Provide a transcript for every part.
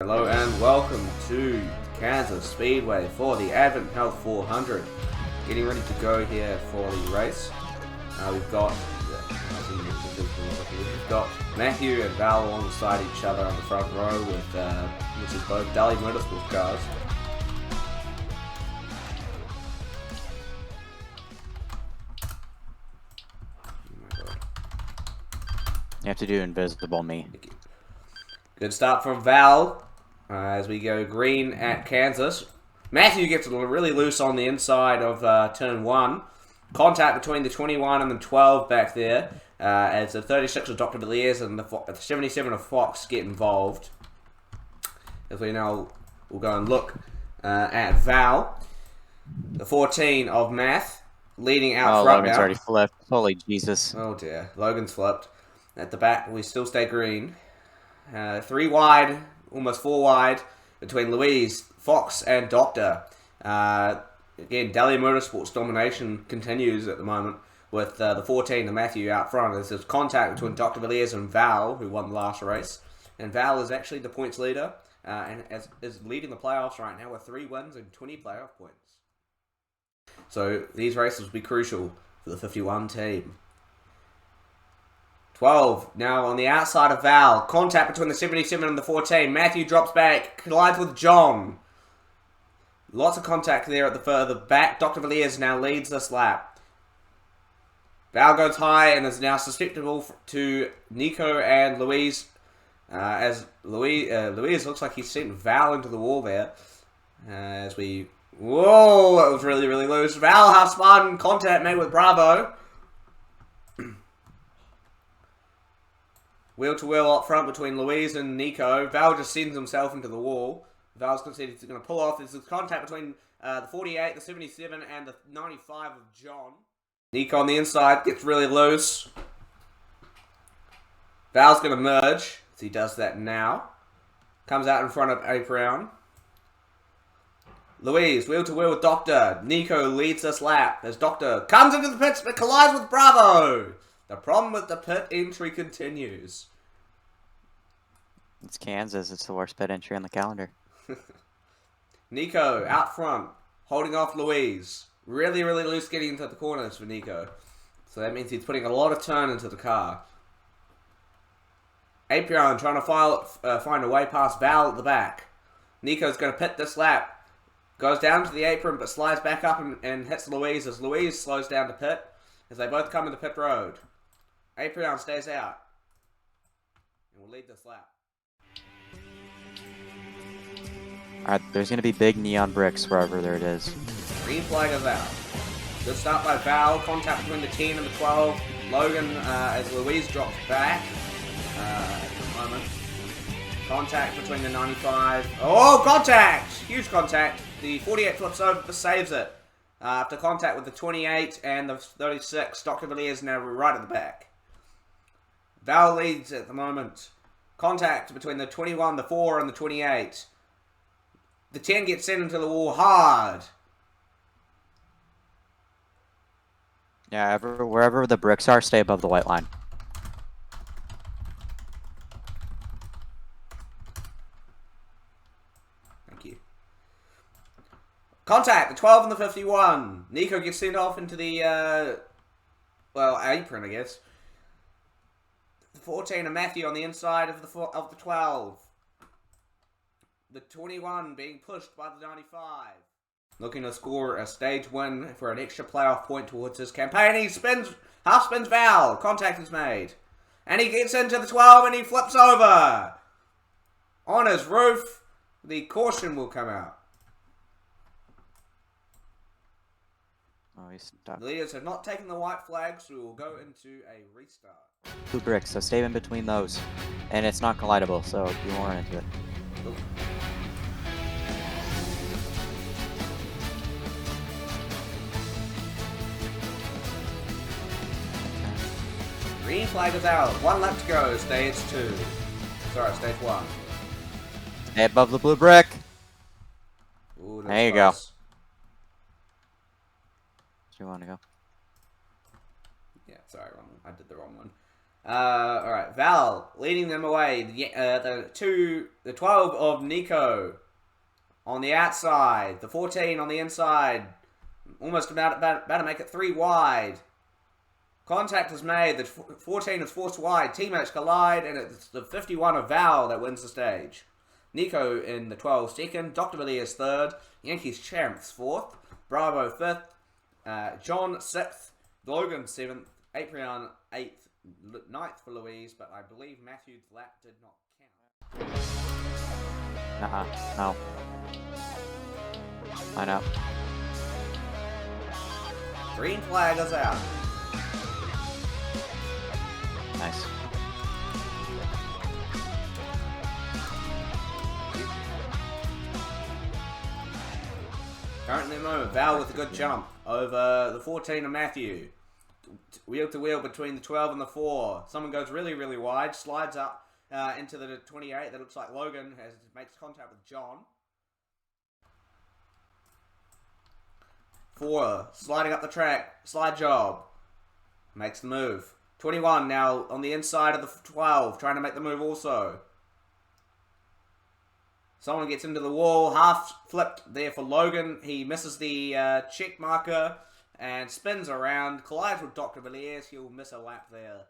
Hello and welcome to Kansas Speedway for the Advent Health 400. Getting ready to go here for the race. We've got Matthew and Val alongside each other on the front row with this is both Dally Motorsports cars. You have to do invisible me. Good start from Val as we go green at Kansas. Matthew gets really loose on the inside of turn 1. Contact between the 21 and the 12 back there as the 36 of Dr. Villiers and the 77 of Fox get involved. As we now will go and look at Val. The 14 of Math leading out front Logan's now. already flipped. Holy Jesus. Oh dear, Logan's flipped. At the back, we still stay green. 3 wide, almost 4 wide, between Louise, Fox, and Doctor. Again, Dally Motorsports domination continues at the moment with the 14, the Matthew, out front. There's contact between Dr. Villiers and Val, who won the last race. And Val is actually the points leader and is leading the playoffs right now with 3 wins and 20 playoff points. So these races will be crucial for the 51 team. 12, now on the outside of Val. Contact between the 77 and the 14. Matthew drops back, collides with John. Lots of contact there at the further back. Dr. Villiers now leads this lap. Val goes high and is now susceptible to Nico and Louise. As Louise looks like he's sent Val into the wall there. As we... Whoa, that was really loose. Val half spun, contact made with Bravo. Wheel to wheel up front between Louise and Nico. Val just sends himself into the wall. Val's going to pull off. There's contact between the 48, the 77, and the 95 of John. Nico on the inside gets really loose. Val's going to merge, as he does that now. Comes out in front of A Brown. Louise, wheel to wheel with Doctor. Nico leads this lap as Doctor comes into the pits but collides with Bravo. The problem with the pit entry continues. It's Kansas. It's the worst pit entry on the calendar. Nico out front, holding off Louise. Really loose getting into the corners for Nico. So that means he's putting a lot of turn into the car. Apion trying to find a way past Val at the back. Nico's going to pit this lap. Goes down to the apron but slides back up and hits Louise as Louise slows down to pit as they both come into pit road. Apion stays out and will lead this lap. Alright, there's going to be big neon bricks wherever there it is. Green flag is out. Good start by Val. Contact between the 10 and the 12. Logan as Louise drops back at the moment. Contact between the 95. Oh, contact! Huge contact. The 48 flips over but saves it. After contact with the 28 and the 36. Dr. Villiers now right at the back. Val leads at the moment. Contact between the 21, the 4, and the 28. The 10 gets sent into the wall hard. Yeah, wherever the bricks are, stay above the white line. Thank you. Contact, the 12 and the 51. Nico gets sent off into the, apron, I guess. The 14 and Matthew on the inside of the 12. The 21 being pushed by the 95. Looking to score a stage win for an extra playoff point towards his campaign. He half spins Val. Contact is made. And he gets into the 12 and he flips over. On his roof, the caution will come out. Oh, he's stuck. The leaders have not taken the white flag, so we will go into a restart. 2 bricks, so stay in between those. And it's not collidable, so you won't run into it. Ooh. Green flag is out. 1 lap to go. Stage 2. Sorry, stage 1. Stay above the blue brick. Ooh, There you go. Do you want to go? Yeah, sorry, I did the wrong one. Alright, Val leading them away. The 12 of Nico on the outside. The 14 on the inside. Almost about to make it 3 wide. Contact is made. The 14 is forced wide. Teammates collide, and it's the 51 of Val that wins the stage. Nico in the 12 second. Dr. Villiers third. Yankees Champs fourth. Bravo fifth. John sixth. Logan 7th, Aprion 8th, 9th for Louise, but I believe Matthew's lap did not count. No. I know. Green flag is out. Nice. Currently at the moment, Val with a good jump over the 14 of Matthew. Wheel to wheel between the 12 and the 4. Someone goes really, really wide, slides up into the 28. That looks like Logan makes contact with John. 4 sliding up the track, slide job, makes the move. 21 now on the inside of the 12, trying to make the move also. Someone gets into the wall, half flipped there for Logan. He misses the check marker and spins around, collides with Dr. Villiers. He'll miss a lap there.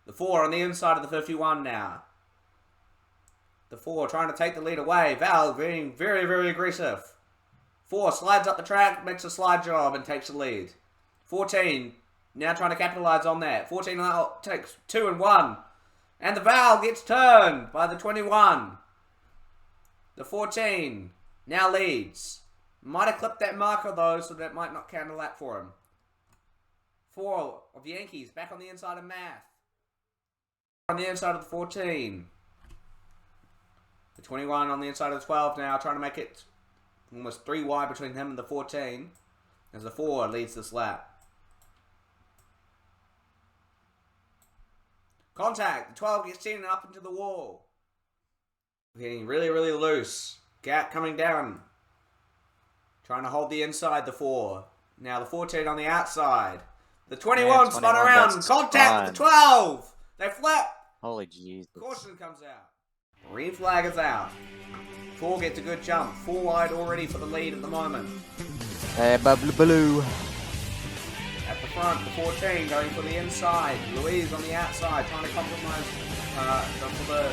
The 4 on the inside of the 51 now. The 4 trying to take the lead away. Val being very, very aggressive. 4 slides up the track, makes a slide job and takes the lead. 14 now trying to capitalize on that. 14 now takes 2 and 1. And the Val gets turned by the 21. The 14 now leads. Might have clipped that marker though, so that might not count a lap for him. 4 of the Yankees back on the inside of Math. On the inside of the 14. The 21 on the inside of the 12 now, trying to make it almost 3 wide between him and the 14. As the 4 leads this lap. Contact. The 12 gets seen up into the wall. Getting really, really loose. Gap coming down. Trying to hold the inside, the 4. Now the 14 on the outside. The 21 spun around. Contact with the 12. They flip. Holy Jesus. Caution comes out. Green flag is out. 4 gets a good jump. 4 wide already for the lead at the moment. Blue. At the front, the 14 going for the inside. Louise on the outside, trying to compromise for the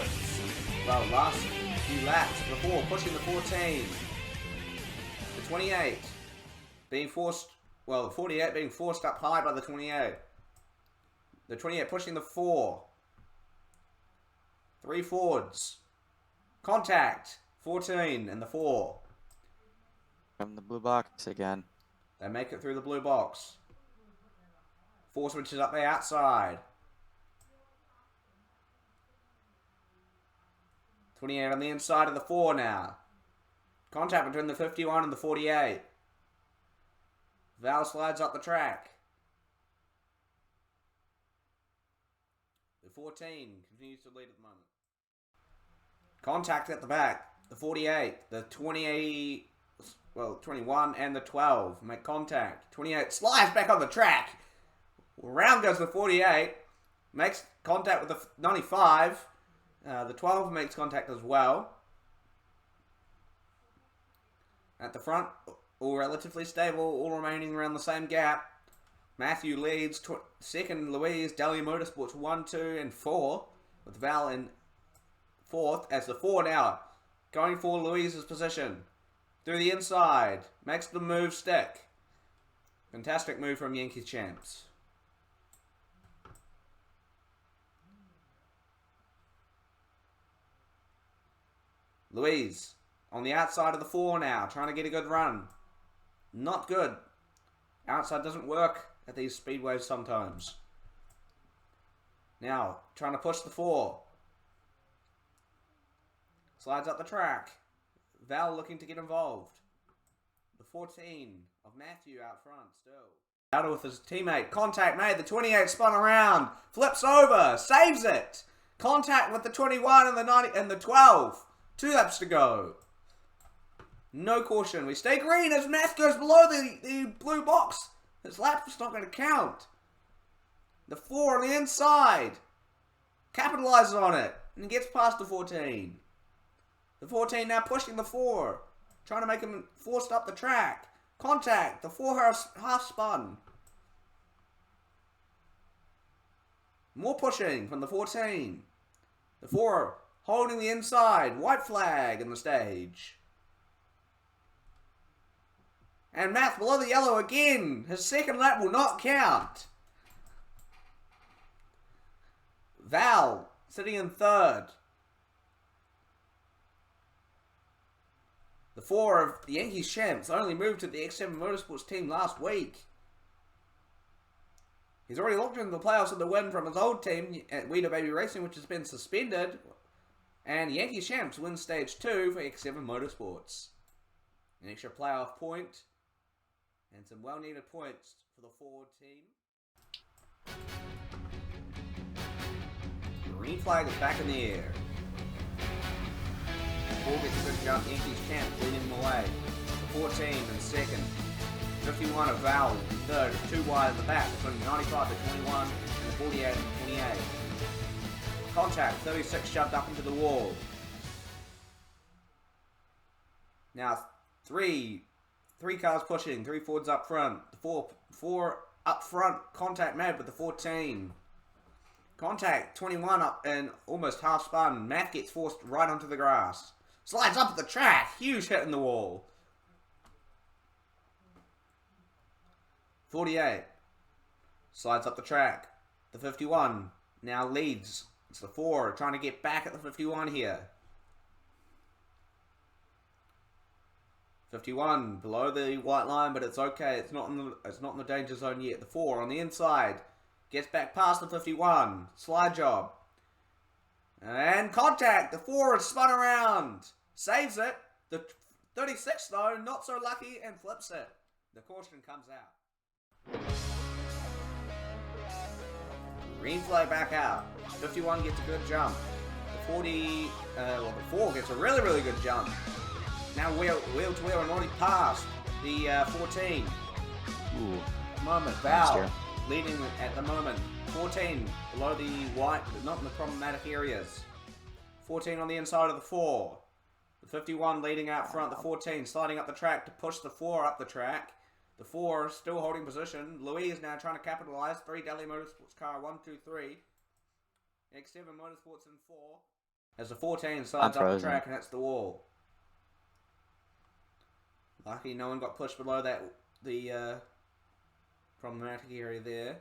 last few laps. The 4 pushing the 14. The 28 being forced, the 48 being forced up high by the 28. The 28 pushing the 4. 3 Fords. Contact. 14 and the 4. From the blue box again. They make it through the blue box. 4 switches up the outside. 28 on the inside of the 4 now. Contact between the 51 and the 48. Val slides up the track. The 14 continues to lead at the moment. Contact at the back. The 48, the 28, 21 and the 12 make contact. 28 slides back on the track. Round goes the 48. Makes contact with the 95. The 12 makes contact as well. At the front, all relatively stable, all remaining around the same gap. Matthew leads, second Louise, Dahlia Motorsports 1, 2 and 4. With Val in 4th as the 4 now going for Louise's position. Through the inside, makes the move stick. Fantastic move from Yankees Champs. Louise on the outside of the 4 now, trying to get a good run. Not good. Outside doesn't work at these speedways sometimes. Now, trying to push the 4. Slides up the track. Val looking to get involved. The 14 of Matthew out front still. Battle with his teammate. Contact made. The 28 spun around. Flips over. Saves it. Contact with the 21 and the 90 and the 12. 2 laps to go. No caution. We stay green as Math goes below the blue box. His lap's not going to count. The 4 on the inside. Capitalizes on it. And gets past the 14. The 14 now pushing the 4. Trying to make him forced up the track. Contact. The 4 half spun. More pushing from the 14. The 4 holding the inside. White flag in the stage. And Math below the yellow again. His second lap will not count. Val sitting in third. The 4 of the Yankees champs only moved to the X7 Motorsports team last week. He's already locked into the playoffs with the win from his old team at Weeder Baby Racing, which has been suspended. And Yankees champs win stage 2 for X7 Motorsports. An extra playoff point. And some well-needed points for the Ford team. Green flag is back in the air. Ford gets a good jump. Yankees champ leading him away. The 14 in second. 51 of Val in third. 2 wide at the back between 95 to 21 and the 48 and 28. Contact. 36 shoved up into the wall. Now three cars pushing. 3 Fords up front. The 4 up front. Contact mad with the 14. Contact 21 up and almost half spun. Matt gets forced right onto the grass. Slides up at the track. Huge hit in the wall. 48. Slides up the track. The 51 now leads. It's the 4 trying to get back at the 51 here. 51 below the white line, but it's okay. It's not in the danger zone yet. The 4 on the inside gets back past the 51. Slide job. And contact. The 4 is spun around. Saves it. The 36 though, not so lucky, and flips it. The caution comes out. Green flag back out. 51 gets a good jump. The 40, the 4 gets a really, really good jump. Now wheel to wheel and already past the 14. Ooh. Moment, Val leading at the moment. 14 below the white, but not in the problematic areas. 14 on the inside of the 4. The 51 leading out front. The 14 sliding up the track to push the 4 up the track. The 4 still holding position. Louise now trying to capitalize. 3 Daly Motorsports car. 1, 2, 3. X7 Motorsports in 4. As the 14 slides up the track and hits the wall. Lucky no one got pushed below that the problematic area there.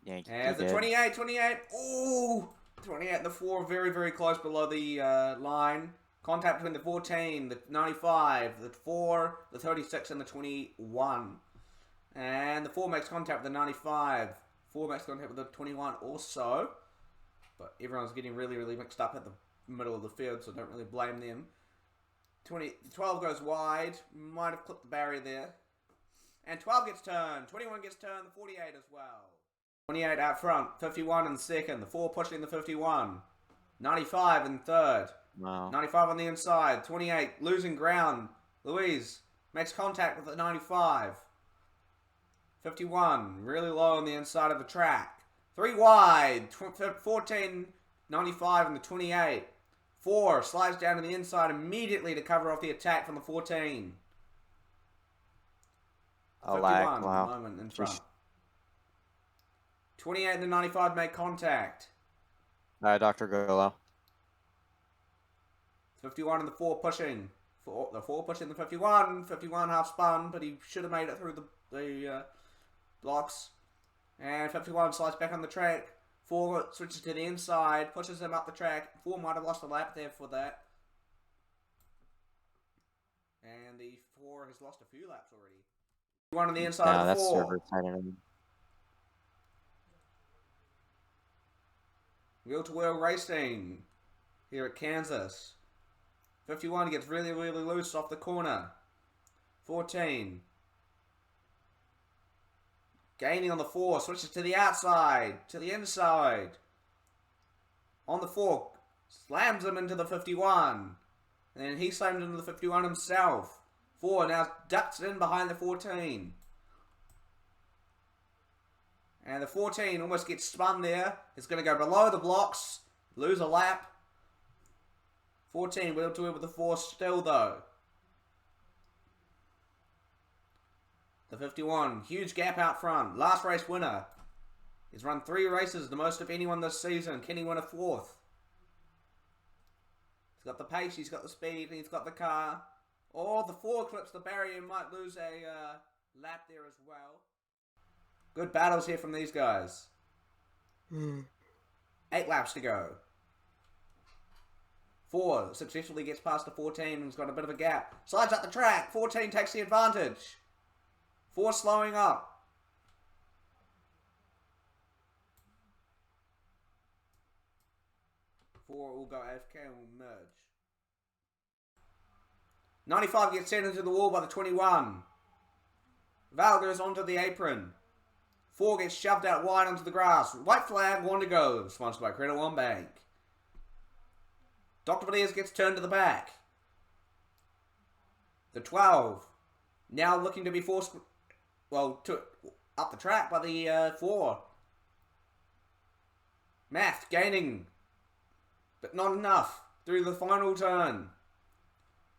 Yankee and the 28. Ooh! 28 and the 4 very, very close below the line. Contact between the 14, the 95, the 4, the 36, and the 21. And the 4 makes contact with the 95. 4 makes contact with the 21 also. But everyone's getting really, really mixed up at the middle of the field, so don't really blame them. 12 goes wide. Might have clipped the barrier there. And 12 gets turned. 21 gets turned. The 48 as well. 28 out front. 51 in second. The 4 pushing the 51. 95 in third. Wow. 95 on the inside. 28 losing ground. Louise makes contact with the 95. 51 really low on the inside of the track. 3 wide. 14, 95 and the 28. 4 slides down to the inside immediately to cover off the attack from the 14. Oh, 51 wow. moment in front. 28 and the 95 make contact. Dr. Golo. 51 and the 4 pushing. The 4 pushing the 51. 51 half spun, but he should have made it through the blocks. And 51 slides back on the track. 4 switches to the inside, pushes him up the track. 4 might have lost a lap there for that. And the 4 has lost a few laps already. 1 on the inside of the 4. Wheel-to-wheel racing here at Kansas. 51 gets really, really loose off the corner. 14. Gaining on the 4, switches to the outside, to the inside. On the 4, slams him into the 51. And then he slams into the 51 himself. 4 now ducks in behind the 14. And the 14 almost gets spun there. It's going to go below the blocks. Lose a lap. 14 wheel to wheel with the 4 still though. The 51, huge gap out front. Last race winner. He's run 3 races, the most of anyone this season. Can he win a 4th? He's got the pace, he's got the speed, and he's got the car. Oh, the 4 clips the barrier and might lose a lap there as well. Good battles here from these guys. 8 laps to go. 4 successfully gets past the 14 and has got a bit of a gap. Slides up the track. 14 takes the advantage. 4 slowing up. 4 will go AFK and will merge. 95 gets sent into the wall by the 21. Val goes onto the apron. 4 gets shoved out wide onto the grass. White flag, 1 to go. Sponsored by Credit One Bank. Dr. Villiers gets turned to the back. The 12. Now looking to be forced, well, up the track by the 4. Math gaining, but not enough through the final turn.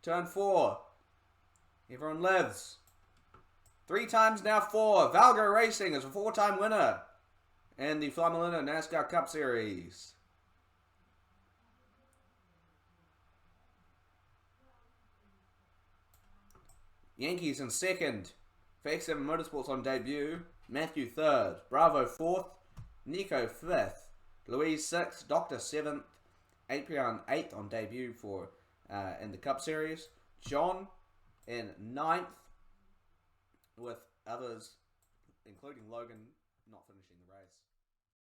Turn 4. Everyone lives. 3 times now 4. Valgo Racing is a 4-time winner in the Flamelina NASCAR Cup Series. Yankees in 2nd. FX7 Motorsports on debut. Matthew 3rd. Bravo 4th. Nico 5th. Louise 6th. Doctor 7th. Apian 8th on debut for in the Cup Series. John in 9th. With others, including Logan, not finishing.